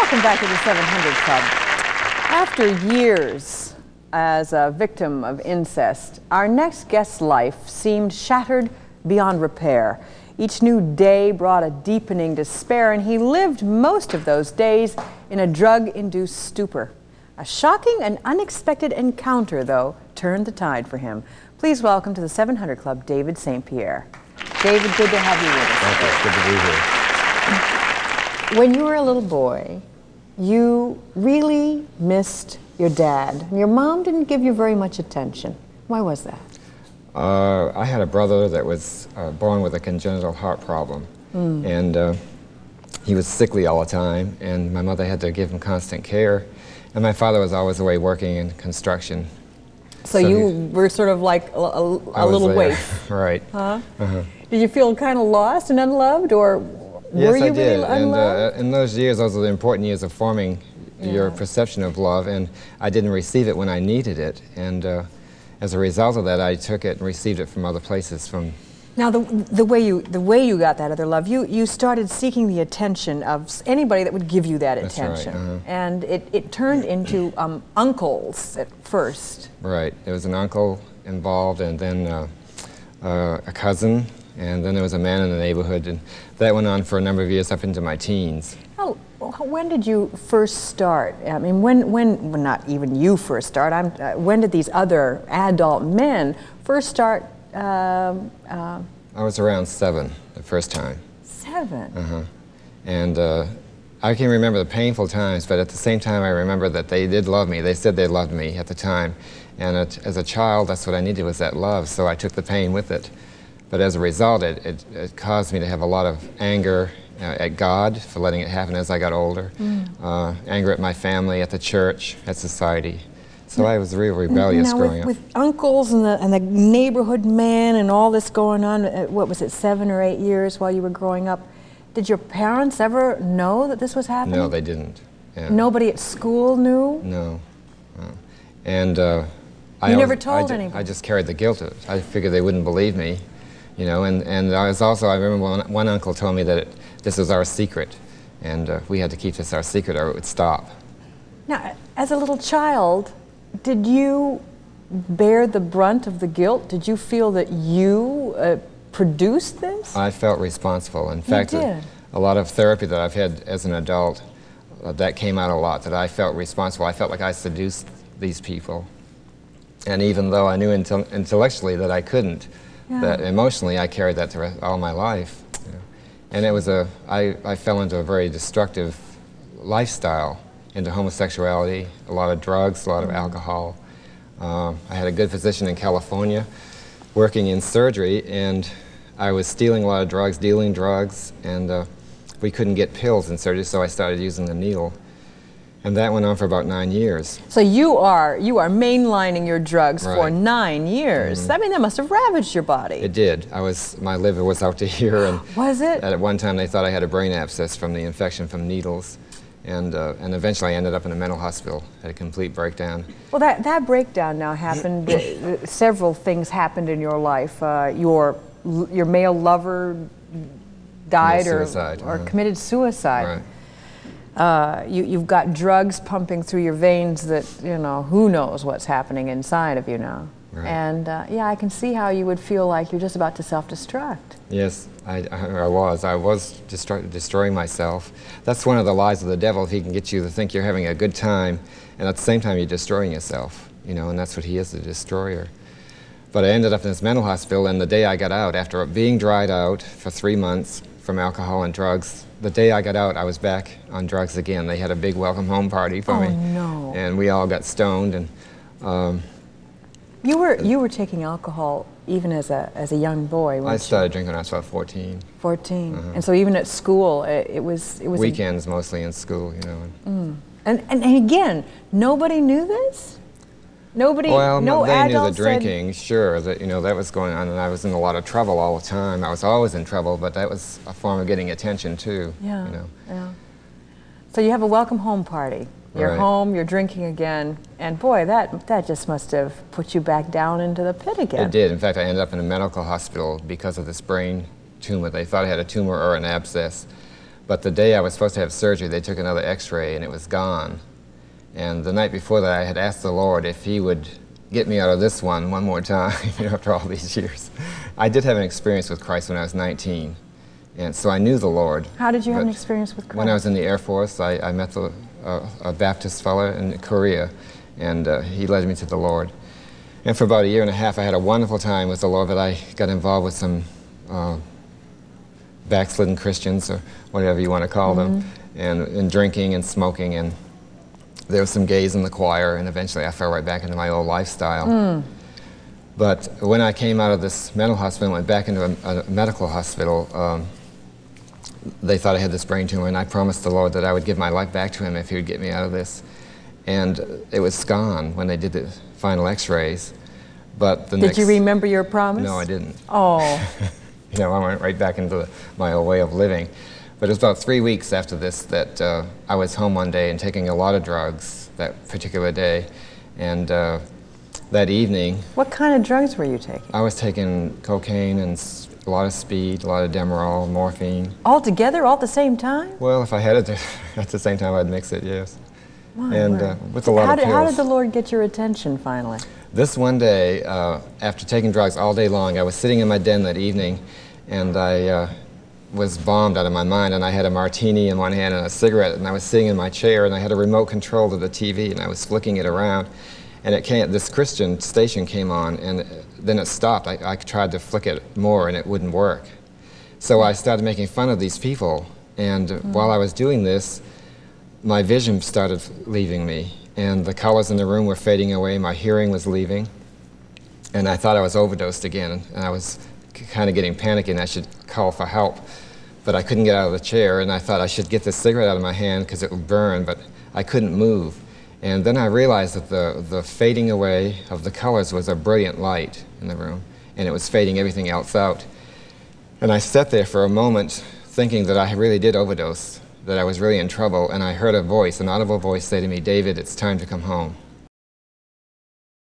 Welcome back to the 700 Club. After years as a victim of incest, our next guest's life seemed shattered beyond repair. Each new day brought a deepening despair, and he lived most of those days in a drug-induced stupor. A shocking and unexpected encounter, though, turned the tide for him. Please welcome to the 700 Club, David St. Pierre. David, good to have you with us. Thank you. It's good to be here. When you were a little boy, you really missed your dad. Your mom didn't give you very much attention. Why was that? I had a brother that was born with a congenital heart problem, and he was sickly all the time, and my mother had to give him constant care, and my father was always away working in construction. So you were sort of like a little waif. Right. Huh? Did you feel kind of lost and unloved, or were you really unloved? And in those years, those were the important years of forming your perception of love, and I didn't receive it when I needed it, and as a result of that, I took it and received it from other places. Now, the way you got that other love, you started seeking the attention of anybody that would give you that attention. That's right. And it turned into uncles at first. Right. There was an uncle involved, and then a cousin, and then there was a man in the neighborhood, and that went on for a number of years up into my teens. Oh, when did you first start? I mean, when not even you first start, when did these other adult men first start? I was around 7 the first time. 7? And I can remember the painful times, but at the same time I remember that they did love me. They said they loved me at the time. And as a child, that's what I needed, was that love, so I took the pain with it. But as a result, it caused me to have a lot of anger at God for letting it happen as I got older, anger at my family, at the church, at society. So I was real rebellious growing up. With uncles and the neighborhood man and all this going on, what was it, 7 or 8 years while you were growing up, did your parents ever know that this was happening? No, they didn't. Yeah. Nobody at school knew? No. And you never told anybody? I just carried the guilt of it. I figured they wouldn't believe me, you know, and I remember one uncle told me that this was our secret, and we had to keep this our secret or it would stop. Now, as a little child, did you bear the brunt of the guilt? Did you feel that you produced this? I felt responsible. In fact, a lot of therapy that I've had as an adult, that came out a lot, that I felt responsible. I felt like I seduced these people. And even though I knew intellectually that I couldn't, that emotionally I carried that through all my life. You know. And it was I fell into a very destructive lifestyle, into homosexuality, a lot of drugs, a lot of alcohol. I had a good physician in California working in surgery, and I was stealing a lot of drugs, dealing drugs, and we couldn't get pills in surgery, so I started using the needle. And that went on for about 9 years. So you are mainlining your drugs for 9 years. I mean, that must have ravaged your body. It did. My liver was out to here, and was it? At one time they thought I had a brain abscess from the infection from needles. And eventually I ended up in a mental hospital, had a complete breakdown. Well, that breakdown now happened, several things happened in your life. Your male lover died or committed suicide. Right. You've got drugs pumping through your veins that, you know, who knows what's happening inside of you now. Right. And yeah, I can see how you would feel like you're just about to self-destruct. Yes, I was destroying myself. That's one of the lies of the devil. He can get you to think you're having a good time, and at the same time you're destroying yourself, you know, and that's what he is, a destroyer. But I ended up in this mental hospital, and the day I got out, after being dried out for 3 months from alcohol and drugs, the day I got out, I was back on drugs again. They had a big welcome home party for me. Oh, no. And we all got stoned, and you were taking alcohol even as a young boy, weren't you? I started drinking when I was about 14. 14. And so even at school, it was weekends mostly in school, you know. And again, nobody knew this? Nobody, well, no they knew the drinking, sure, that, you know, that was going on, and I was in a lot of trouble all the time. I was always in trouble, but that was a form of getting attention too. Yeah, you know. Yeah. So you have a welcome home party. You're home, you're drinking again, and boy, that just must have put you back down into the pit again. It did. In fact, I ended up in a medical hospital because of this brain tumor. They thought I had a tumor or an abscess. But the day I was supposed to have surgery, they took another x-ray and it was gone. And the night before that, I had asked the Lord if he would get me out of this one more time, after all these years. I did have an experience with Christ when I was 19, and so I knew the Lord. How did you have an experience with Christ? When I was in the Air Force, I met a Baptist fellow in Korea, and he led me to the Lord. And for about a year and a half, I had a wonderful time with the Lord, but I got involved with some backslidden Christians, or whatever you want to call them, and drinking and smoking, and there were some gays in the choir, and eventually I fell right back into my old lifestyle. But when I came out of this mental hospital and went back into a medical hospital, they thought I had this brain tumor, and I promised the Lord that I would give my life back to him if he would get me out of this. And it was gone when they did the final x-rays. But Did you remember your promise? No, I didn't. Oh. I went right back into my old way of living. But it was about 3 weeks after this that I was home one day and taking a lot of drugs that particular day. And that evening... What kind of drugs were you taking? I was taking cocaine and a lot of speed, a lot of Demerol, morphine. All together, all at the same time? Well, if I had it at the same time, I'd mix it, yes. And with a lot of pills. How did the Lord get your attention finally? This one day, after taking drugs all day long, I was sitting in my den that evening, and I was bombed out of my mind, and I had a martini in one hand and a cigarette, and I was sitting in my chair, and I had a remote control to the TV, and I was flicking it around, and this Christian station came on, and then it stopped. I tried to flick it more, and it wouldn't work. So I started making fun of these people, and while I was doing this, my vision started leaving me, and the colors in the room were fading away, my hearing was leaving, and I thought I was overdosed again, and I was kind of getting panicky, and I should call for help. But I couldn't get out of the chair, and I thought I should get this cigarette out of my hand because it would burn, but I couldn't move. And then I realized that the fading away of the colors was a brilliant light in the room, and it was fading everything else out. And I sat there for a moment thinking that I really did overdose, that I was really in trouble, and I heard a voice, an audible voice, say to me, "David, it's time to come home."